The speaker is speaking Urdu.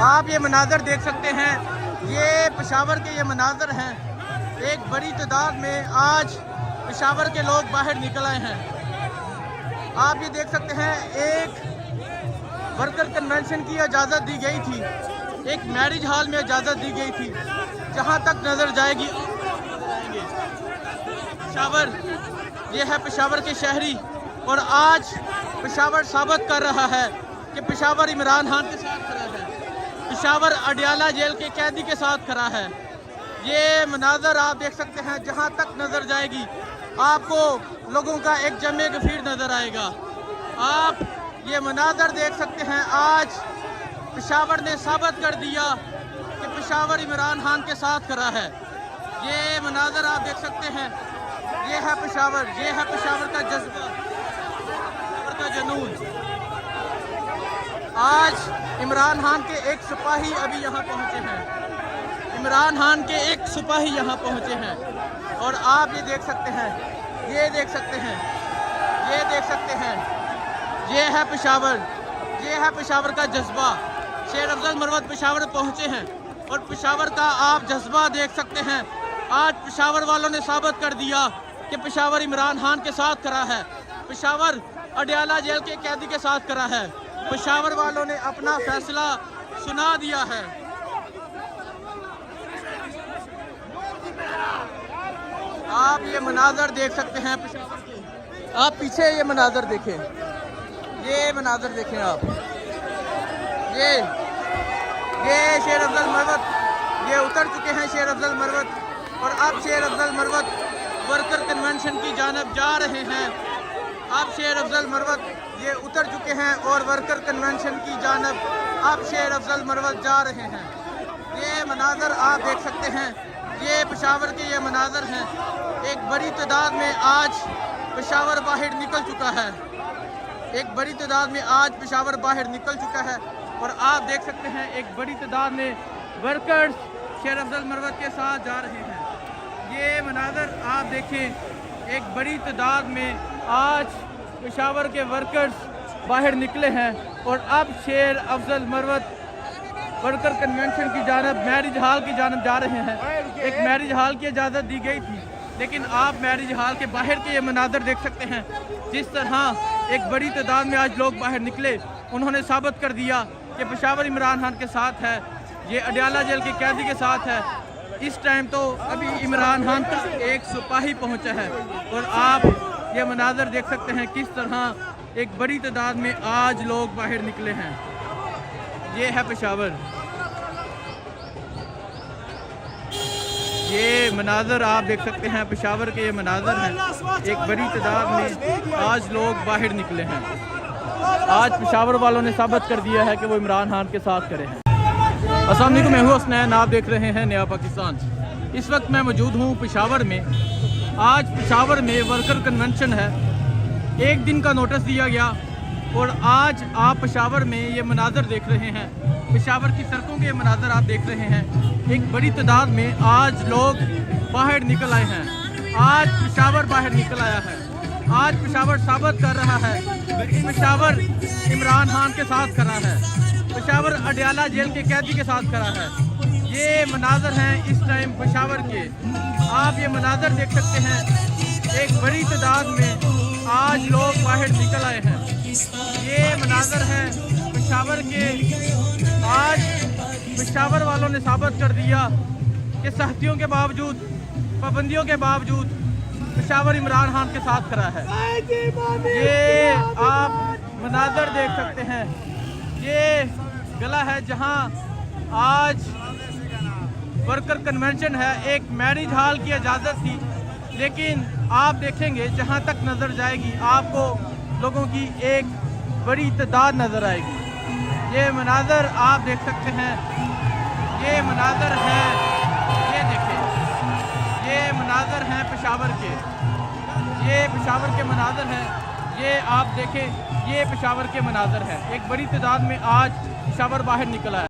آپ یہ مناظر دیکھ سکتے ہیں، یہ پشاور کے یہ مناظر ہیں۔ ایک بڑی تعداد میں آج پشاور کے لوگ باہر نکل آئے ہیں۔ آپ یہ دیکھ سکتے ہیں، ایک ورکر کنونشن کی اجازت دی گئی تھی، ایک میرج ہال میں اجازت دی گئی تھی، جہاں تک نظر جائے گی پشاور، یہ ہے پشاور کے شہری، اور آج پشاور ثابت کر رہا ہے کہ پشاور عمران خان کے ساتھ کھڑا ہے، پشاور اڈیالہ جیل کے قیدی کے ساتھ کھڑا ہے۔ یہ مناظر آپ دیکھ سکتے ہیں، جہاں تک نظر جائے گی آپ کو لوگوں کا ایک جمع گفیر نظر آئے گا۔ آپ یہ مناظر دیکھ سکتے ہیں، آج پشاور نے ثابت کر دیا کہ پشاور عمران خان کے ساتھ کھڑا ہے۔ یہ مناظر آپ دیکھ سکتے ہیں، یہ ہے پشاور، یہ ہے پشاور کا جذبہ، پشاور کا جنون۔ آج عمران خان کے ایک سپاہی ابھی یہاں پہنچے ہیں، عمران خان کے ایک سپاہی یہاں پہنچے ہیں، اور آپ یہ دیکھ سکتے ہیں، یہ دیکھ سکتے ہیں، یہ دیکھ سکتے ہیں، یہ ہے پشاور، یہ ہے پشاور کا جذبہ۔ شیر افضل مروت پشاور پہنچے ہیں، اور پشاور کا آپ جذبہ دیکھ سکتے ہیں۔ آج پشاور والوں نے ثابت کر دیا کہ پشاور عمران خان کے ساتھ کھڑا ہے، پشاور اڈیالہ جیل کے قیدی کے ساتھ کھڑا ہے۔ پشاور والوں نے اپنا فیصلہ سنا دیا ہے۔ آپ یہ مناظر دیکھ سکتے ہیں پشاور کے، آپ پیچھے یہ مناظر دیکھیں، یہ مناظر دیکھیں آپ، یہ شیر افضل مروت، یہ اتر چکے ہیں شیر افضل مروت، اور اب شیر افضل مروت ورکر کنونشن کی جانب جا رہے ہیں۔ اب شیر افضل مروت یہ اتر چکے ہیں اور ورکر کنونشن کی جانب اب شیر افضل مروت جا رہے ہیں۔ یہ مناظر آپ دیکھ سکتے ہیں، یہ پشاور کے یہ مناظر ہیں۔ ایک بڑی تعداد میں آج پشاور باہر نکل چکا ہے، ایک بڑی تعداد میں آج پشاور باہر نکل چکا ہے، اور آپ دیکھ سکتے ہیں ایک بڑی تعداد میں ورکرز شیر افضل مروت کے ساتھ جا رہے ہیں۔ یہ مناظر آپ دیکھیں، ایک بڑی تعداد میں آج پشاور کے ورکرز باہر نکلے ہیں، اور اب شیر افضل مروت ورکر کنونشن کی جانب میرج ہال کی جانب جا رہے ہیں۔ ایک میرج ہال کی اجازت دی گئی تھی، لیکن آپ میرج ہال کے باہر کے یہ مناظر دیکھ سکتے ہیں، جس طرح ایک بڑی تعداد میں آج لوگ باہر نکلے۔ انہوں نے ثابت کر دیا کہ پشاور عمران خان کے ساتھ ہے، یہ اڈیالہ جیل کے قیدی کے ساتھ ہے۔ اس ٹائم تو ابھی عمران خان کا ایک سپاہی پہنچا ہے، اور آپ یہ مناظر دیکھ سکتے ہیں کس طرح ایک بڑی تعداد میں آج لوگ باہر نکلے ہیں۔ یہ ہے پشاور، یہ مناظر آپ دیکھ سکتے ہیں، پشاور کے یہ مناظر ہیں۔ ایک بڑی تعداد میں آج لوگ باہر نکلے ہیں۔ آج پشاور والوں نے ثابت کر دیا ہے کہ وہ عمران خان کے ساتھ کھڑے ہیں۔ السلام علیکم، میں ہوں حسنین، آپ دیکھ رہے ہیں نیا پاکستان۔ اس وقت میں موجود ہوں پشاور میں۔ آج پشاور میں ورکر کنونشن ہے، ایک دن کا نوٹس دیا گیا، اور آج آپ پشاور میں یہ مناظر دیکھ رہے ہیں، پشاور کی سڑکوں کے مناظر آپ دیکھ رہے ہیں۔ ایک بڑی تعداد میں آج لوگ باہر نکل آئے ہیں، آج پشاور باہر نکل آیا ہے۔ آج پشاور ثابت کر رہا ہے، پشاور عمران خان کے ساتھ کھڑا ہے، پشاور اڈیالہ جیل کے قیدی کے ساتھ کھڑا ہے۔ یہ مناظر ہیں اس ٹائم پشاور کے، آپ یہ مناظر دیکھ سکتے ہیں۔ ایک بڑی تعداد میں آج لوگ باہر نکل آئے ہیں۔ یہ مناظر ہیں پشاور کے۔ آج پشاور والوں نے ثابت کر دیا کہ سختیوں کے باوجود، پابندیوں کے باوجود پشاور عمران خان کے ساتھ کھڑا ہے۔ یہ آپ مناظر دیکھ سکتے ہیں، یہ گلا ہے جہاں آج ورکر کنونشن ہے۔ ایک میرج ہال کی اجازت تھی، لیکن آپ دیکھیں گے جہاں تک نظر جائے گی آپ کو لوگوں کی ایک بڑی تعداد نظر آئے گی۔ یہ مناظر آپ دیکھ سکتے ہیں، یہ مناظر ہیں، یہ دیکھیں، یہ مناظر ہیں پشاور کے، یہ پشاور کے مناظر ہیں۔ یہ آپ دیکھیں، یہ پشاور کے مناظر ہیں۔ ایک بڑی تعداد میں آج پشاور باہر نکلا ہے۔